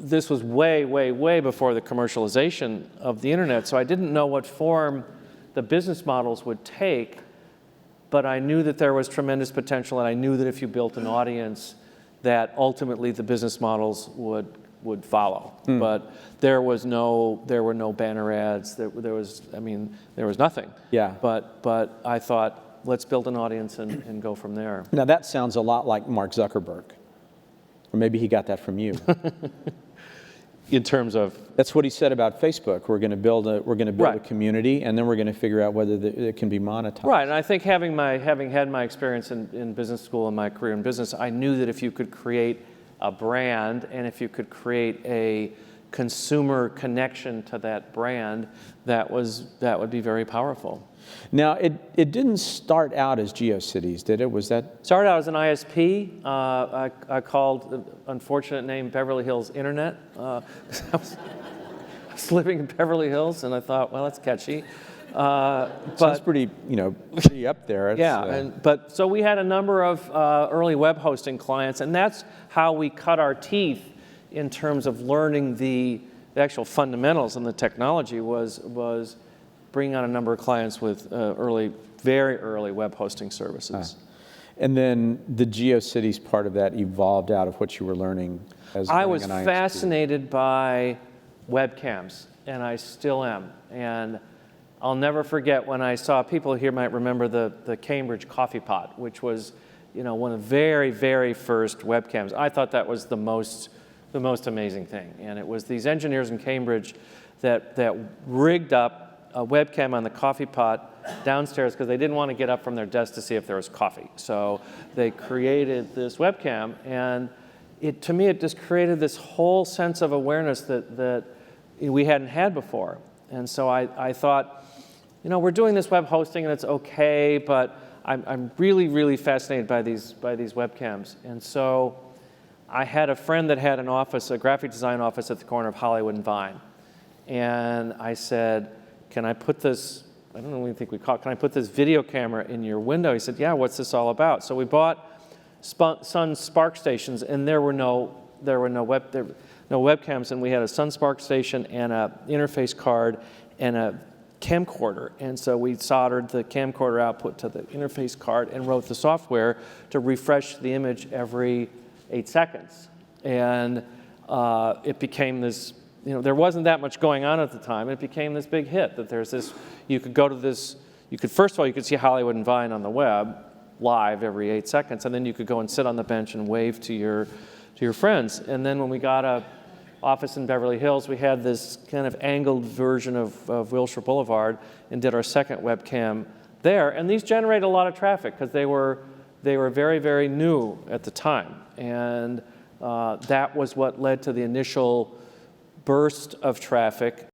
this was way, way, way before the commercialization of the internet, so I didn't know what form the business models would take, but I knew that there was tremendous potential, and I knew that if you built an audience, that ultimately the business models would follow. But there were no banner ads. There was nothing. Yeah. But I thought, let's build an audience and go from there. Now that sounds a lot like Mark Zuckerberg, or maybe he got that from you. In terms of, that's what he said about Facebook. We're going to build a community, and then we're going to figure out whether it can be monetized. Right, and I think having had my experience in business school and my career in business, I knew that if you could create a brand and if you could create a consumer connection to that brand, that would be very powerful. Now, it didn't start out as GeoCities, did it? Was that? Started out as an ISP. I called the unfortunate name Beverly Hills Internet. I was living in Beverly Hills, and I thought, well, that's catchy. Sounds pretty, pretty up there. It's, so we had a number of early web hosting clients, and that's how we cut our teeth in terms of learning the actual fundamentals and the technology was bringing on a number of clients with very early web hosting services. And then the GeoCities part of that evolved out of what you were learning as I was fascinated by webcams, and I still am. And I'll never forget when I saw, people here might remember the Cambridge coffee pot, which was one of the very, very first webcams. I thought that was the most amazing thing. And it was these engineers in Cambridge that rigged up a webcam on the coffee pot downstairs because they didn't want to get up from their desk to see if there was coffee. So they created this webcam, and to me it just created this whole sense of awareness that we hadn't had before. And so I thought, we're doing this web hosting and it's okay, but I'm really, really fascinated by these webcams. And so I had a friend that had an office, a graphic design office at the corner of Hollywood and Vine. And I said, can I put this, I don't know, think we call it, can I put this video camera in your window? He said, yeah, what's this all about? So we bought Sun Spark stations, and there were no webcams, and we had a Sun Spark station and an interface card and a camcorder. And so we soldered the camcorder output to the interface card and wrote the software to refresh the image every 8 seconds. And it became this, there wasn't that much going on at the time. It became this big hit that there's this, you could go to this, first of all, you could see Hollywood and Vine on the web live every 8 seconds, and then you could go and sit on the bench and wave to your friends. And then when we got a office in Beverly Hills, we had this kind of angled version of Wilshire Boulevard and did our second webcam there. And these generated a lot of traffic because they were very, very new at the time. And that was what led to the initial burst of traffic.